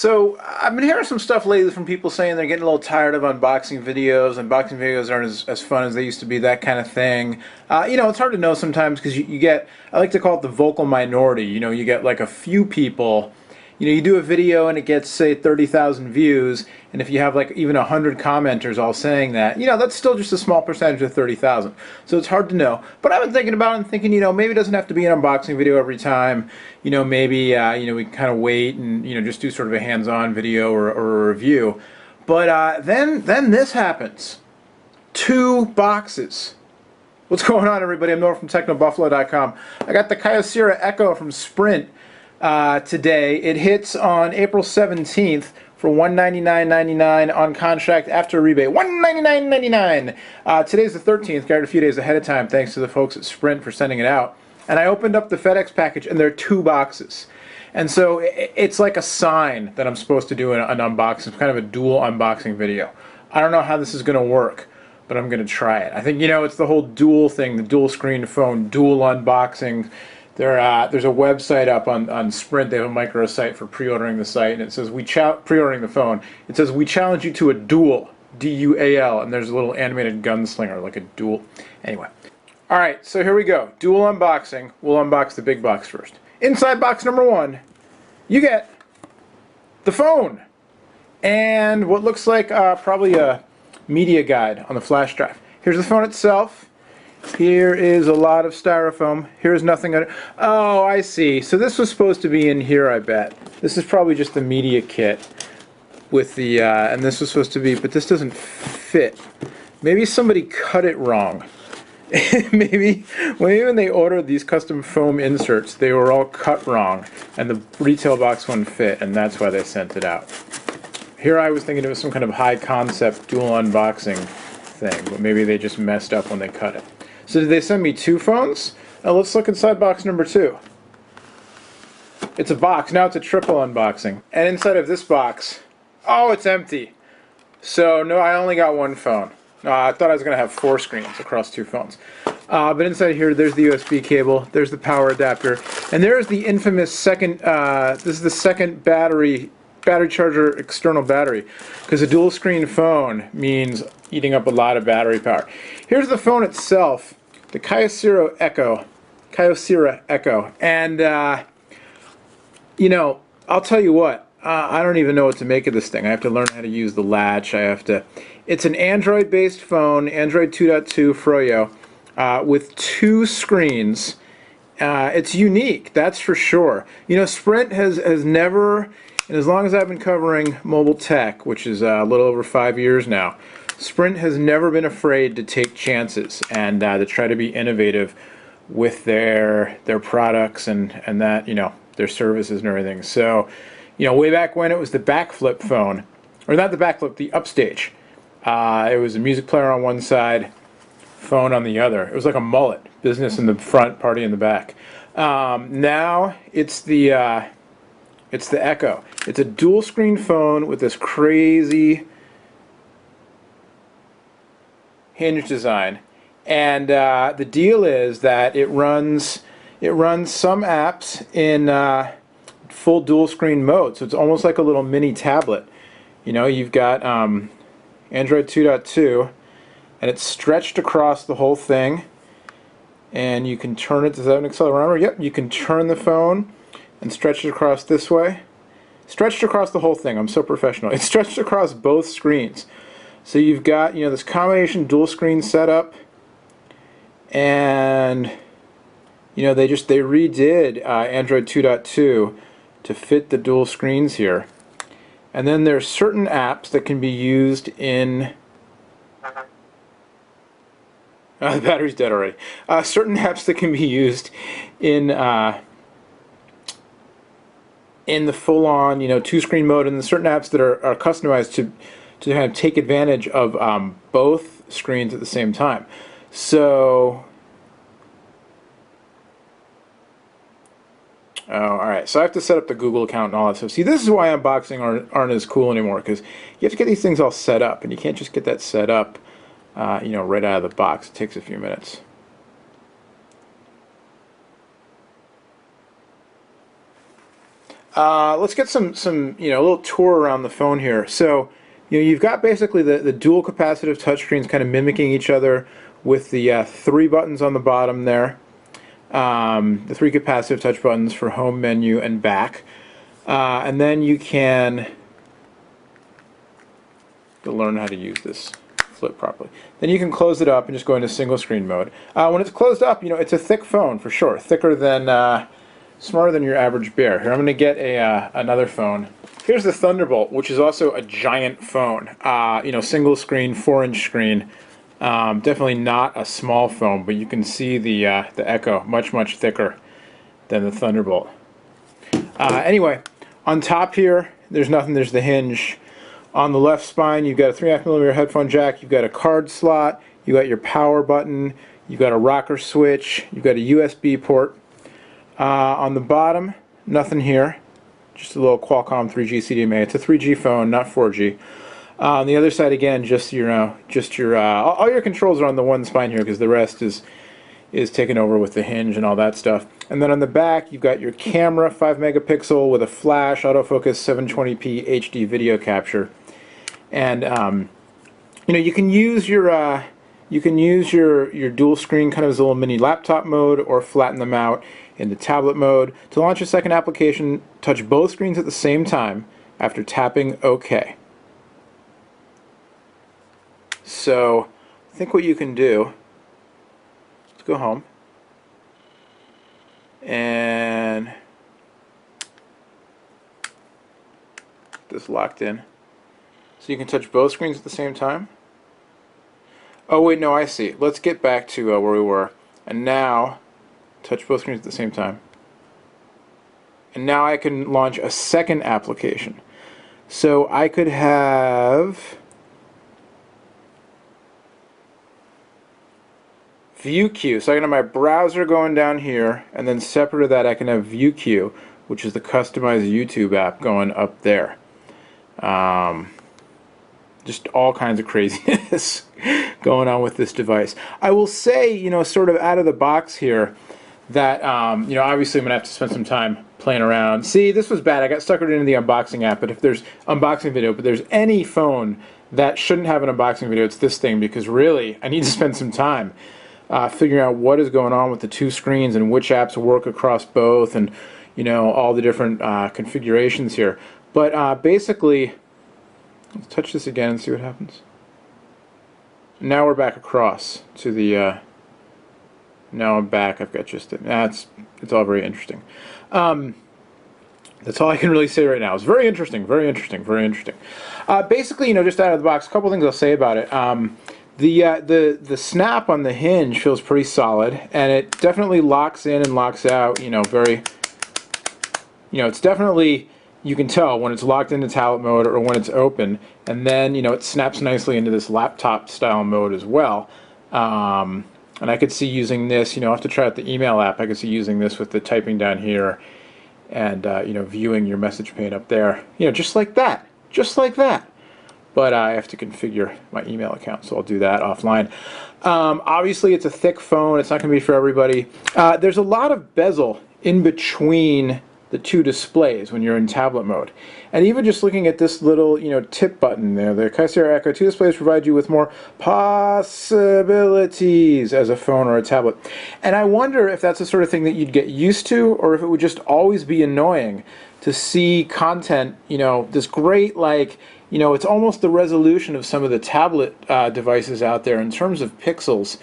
So I've been hearing some stuff lately from people saying they're getting a little tired of unboxing videos. Unboxing videos aren't as fun as they used to be, that kind of thing. It's hard to know sometimes because you get, I like to call it the vocal minority. You get like a few people. You do a video and it gets, say, 30,000 views, and if you have like even 100 commenters all saying that, that's still just a small percentage of 30,000. So it's hard to know. But I've been thinking about it and thinking, maybe it doesn't have to be an unboxing video every time. Maybe we can kind of wait and just do sort of a hands-on video or a review. But then this happens. 2 boxes. What's going on, everybody? I'm Noah from TechnoBuffalo.com. I got the Kyocera Echo from Sprint today. It hits on April 17th for $199.99 on contract after rebate. $199.99. Today's the 13th. Got it a few days ahead of time. Thanks to the folks at Sprint for sending it out. And I opened up the FedEx package, and there are 2 boxes. And so it's like a sign that I'm supposed to do an unboxing. It's kind of a dual unboxing video. I don't know how this is going to work, but I'm going to try it. I think, it's the whole dual thing, the dual screen phone, dual unboxing. There's a website up on Sprint. They have a microsite for pre-ordering the site, and it says pre-ordering the phone. It says we challenge you to a duel, D-U-A-L, and there's a little animated gunslinger, like a duel. Anyway, all right. So here we go. Dual unboxing. We'll unbox the big box first. Inside box number 1, you get the phone and what looks like probably a media guide on the flash drive. Here's the phone itself. Here is a lot of styrofoam. Here's nothing. Oh, I see. So this was supposed to be in here, I bet. This is probably just the media kit with the, and this was supposed to be, but this doesn't fit. Maybe somebody cut it wrong. Maybe when they ordered these custom foam inserts, they were all cut wrong, and the retail box one fit, and that's why they sent it out. Here I was thinking it was some kind of high concept dual unboxing thing, but maybe they just messed up when they cut it. So did they send me 2 phones? Now let's look inside box number 2. It's a box. Now it's a triple unboxing. And inside of this box, oh, it's empty. So no, I only got 1 phone. I thought I was going to have 4 screens across 2 phones. But inside here, there's the USB cable, there's the power adapter, and there's the infamous second, this is the second battery charger external battery, because a dual screen phone means eating up a lot of battery power. Here's the phone itself, the Kyocera Echo, and I'll tell you what, I don't even know what to make of this thing. I have to learn how to use the latch. It's an Android based phone, Android 2.2 Froyo, with 2 screens. It's unique, that's for sure. Sprint has never, and as long as I've been covering mobile tech, which is a little over 5 years now, Sprint has never been afraid to take chances and to try to be innovative with their products and that, their services and everything. So, way back when it was the backflip phone, or not the backflip, the upstage. It was a music player on one side, phone on the other. It was like a mullet, business in the front, party in the back. Now it's the Echo. It's a dual screen phone with this crazy hinge design, and the deal is that it runs some apps in full dual screen mode, so it's almost like a little mini tablet. You've got Android 2.2, and it's stretched across the whole thing, and you can turn it. Does that have an accelerometer? Yep, you can turn the phone and stretch it across this way. Stretched across the whole thing. I'm so professional. It's stretched across both screens. So you've got, this combination dual screen setup, and they redid Android 2.2 to fit the dual screens here. And then there's certain apps that can be used in the battery's dead already. Certain apps that can be used in the full-on, 2-screen mode, and certain apps that are customized to kind of take advantage of both screens at the same time. So, alright, so I have to set up the Google account and all that stuff. See, this is why unboxing aren't as cool anymore, because you have to get these things all set up, and you can't just get that set up, right out of the box. It takes a few minutes. Let's get some a little tour around the phone here. So you've got basically the dual capacitive touchscreens kind of mimicking each other with the 3 buttons on the bottom there. The 3 capacitive touch buttons for home, menu, and back. And then you can learn how to use this flip properly. Then you can close it up and just go into single screen mode. When it's closed up, it's a thick phone for sure, thicker than, smarter than your average bear. Here, I'm going to get another phone. Here's the Thunderbolt, which is also a giant phone. Single screen, 4-inch screen. Definitely not a small phone, but you can see the Echo much thicker than the Thunderbolt. Anyway, on top here, there's nothing. There's the hinge. On the left spine, you've got a 3.5mm headphone jack. You've got a card slot. You got your power button. You've got a rocker switch. You've got a USB port. On the bottom, nothing here. Just a little Qualcomm 3G CDMA. It's a 3G phone, not 4G. On the other side, again, just your all your controls are on the one spine here, because the rest is taken over with the hinge and all that stuff. And then on the back, you've got your camera, 5 megapixel with a flash, autofocus, 720p HD video capture, and you can use your dual screen kind of as a little mini laptop mode, or flatten them out into tablet mode. To launch a second application, touch both screens at the same time after tapping OK. So I think what you can do, let's go home, and get this locked in. So you can touch both screens at the same time. Oh wait, no, I see. Let's get back to where we were. And now, touch both screens at the same time. And now I can launch a second application. So I could have ViewQ. So I can have my browser going down here, and then separate to that I can have ViewQ, which is the customized YouTube app, going up there. Just all kinds of craziness going on with this device. I will say, sort of out of the box here, that obviously I'm gonna have to spend some time playing around. See, this was bad. I got suckered into the unboxing app. But if there's unboxing video, but there's any phone that shouldn't have an unboxing video, it's this thing, because really I need to spend some time figuring out what is going on with the 2 screens and which apps work across both, and all the different configurations here. But basically, let's touch this again and see what happens. Now we're back across to the. Now I'm back. I've got just it's all very interesting. That's all I can really say right now. It's very interesting, very interesting, very interesting. Basically, just out of the box, a couple things I'll say about it. The snap on the hinge feels pretty solid, and it definitely locks in and locks out. It's definitely, you can tell when it's locked into tablet mode or when it's open, and then it snaps nicely into this laptop style mode as well. And I could see using this. I'll have to try out the email app. I could see using this with the typing down here, and viewing your message pane up there. Just like that, just like that. But I have to configure my email account, so I'll do that offline. Obviously, it's a thick phone. It's not going to be for everybody. There's a lot of bezel in between the 2 displays when you're in tablet mode. And even just looking at this little, tip button there, the Kyocera Echo 2 displays provide you with more possibilities as a phone or a tablet. And I wonder if that's the sort of thing that you'd get used to, or if it would just always be annoying to see content, this great, it's almost the resolution of some of the tablet devices out there in terms of pixels.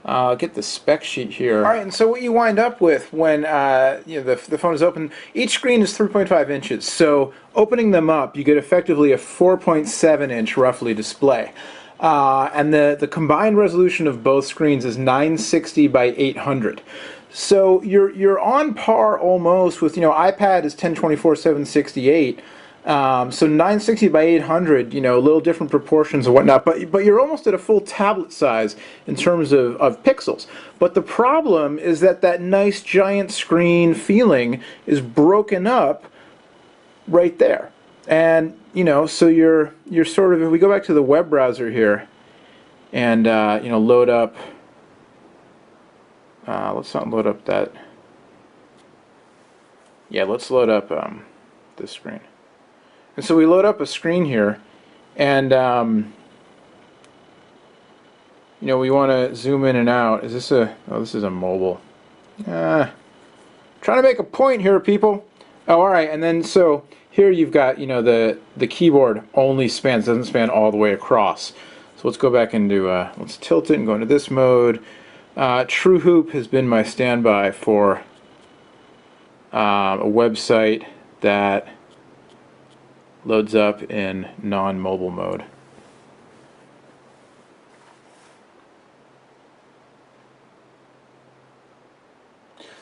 I'll get the spec sheet here. All right, and so what you wind up with when the phone is open, each screen is 3.5 inches. So opening them up, you get effectively a 4.7-inch roughly display. And the combined resolution of both screens is 960 by 800. So you're on par almost with, iPad is 1024/768. So 960 by 800, a little different proportions and whatnot, but you're almost at a full tablet size in terms of pixels. But the problem is that nice giant screen feeling is broken up right there. And, so you're sort of, if we go back to the web browser here and, load up, let's not load up that, yeah, let's load up, this screen. And so we load up a screen here, and you know, we want to zoom in and out. Is this a... oh, this is a mobile. Trying to make a point here, people. Oh, alright, and then so here you've got, you know, the keyboard only spans, doesn't span all the way across. So let's go back into, let's tilt it and go into this mode. TrueHoop has been my standby for a website that loads up in non-mobile mode.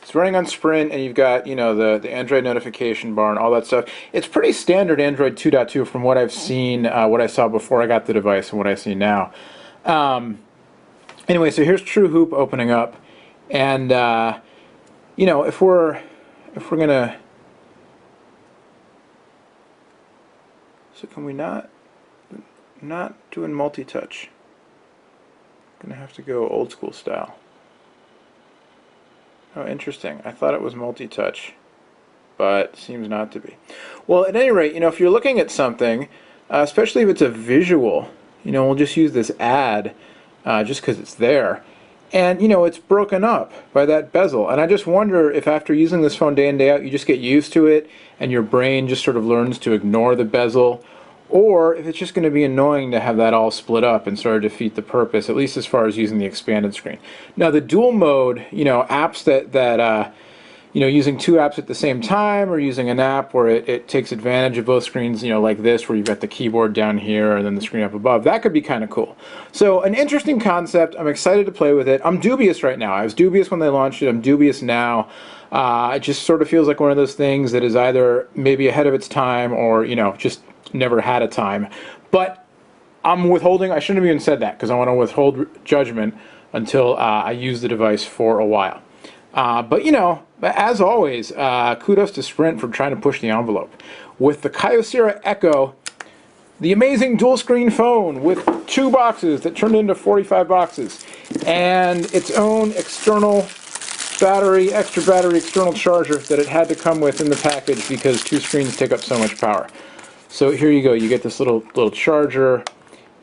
It's running on Sprint, and you've got, you know, the Android notification bar and all that stuff. It's pretty standard Android 2.2 from what I've seen, what I saw before I got the device and what I see now. Anyway, so here's TrueHoop opening up, and you know, if we're gonna, so can we not doing multi-touch? Gonna have to go old school style. Oh, interesting. I thought it was multi-touch, but seems not to be. Well, at any rate, you know, if you're looking at something, especially if it's a visual, you know, we'll just use this ad just because it's there. And, you know, it's broken up by that bezel. And I just wonder if after using this phone day in, day out, you just get used to it and your brain just sort of learns to ignore the bezel, or if it's just going to be annoying to have that all split up and sort of defeat the purpose, at least as far as using the expanded screen. Now, the dual mode, you know, apps that you know, using two apps at the same time, or using an app where it takes advantage of both screens, you know, like this, where you've got the keyboard down here and then the screen up above, that could be kind of cool. So, an interesting concept. I'm excited to play with it. I'm dubious right now. I was dubious when they launched it. I'm dubious now. It just sort of feels like one of those things that is either maybe ahead of its time, or, you know, just never had a time. But I'm withholding. I shouldn't have even said that, because I want to withhold judgment until I use the device for a while. But, you know, as always, kudos to Sprint for trying to push the envelope. With the Kyocera Echo, the amazing dual screen phone with 2 boxes that turned into 45 boxes, and its own external battery, extra battery, external charger that it had to come with in the package because 2 screens take up so much power. So here you go. You get this little charger,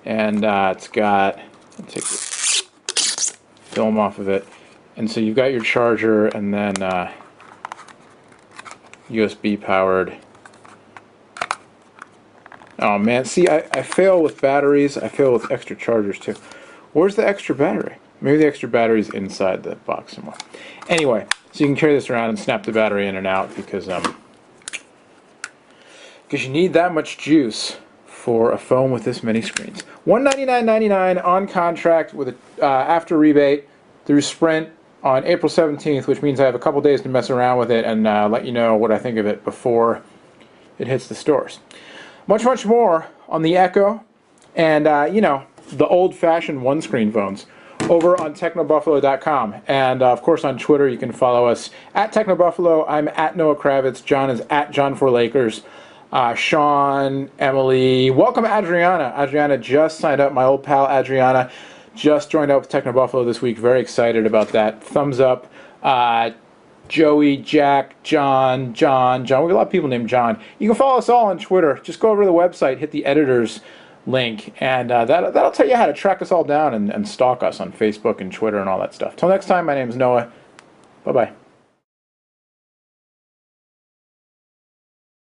and it's got, let's take this film off of it. And so you've got your charger, and then USB powered. Oh man, see, I fail with batteries. I fail with extra chargers too. Where's the extra battery? Maybe the extra battery's inside the box somewhere. Anyway, so you can carry this around and snap the battery in and out because you need that much juice for a phone with this many screens. $199.99 on contract with a after rebate through Sprint on April 17th, which means I have a couple days to mess around with it and let you know what I think of it before it hits the stores. Much, much more on the Echo and, you know, the old-fashioned one-screen phones over on TechnoBuffalo.com. And, of course, on Twitter, you can follow us at TechnoBuffalo. I'm at Noah Kravitz. John is at John4Lakers. Sean, Emily, welcome Adriana. Adriana just signed up. My old pal Adriana just joined up with TechnoBuffalo this week. Very excited about that. Thumbs up. Joey, Jack, John. We got a lot of people named John. You can follow us all on Twitter. Just go over to the website, hit the editors link, and that'll tell you how to track us all down and stalk us on Facebook and Twitter and all that stuff. Till next time, my name is Noah. Bye-bye.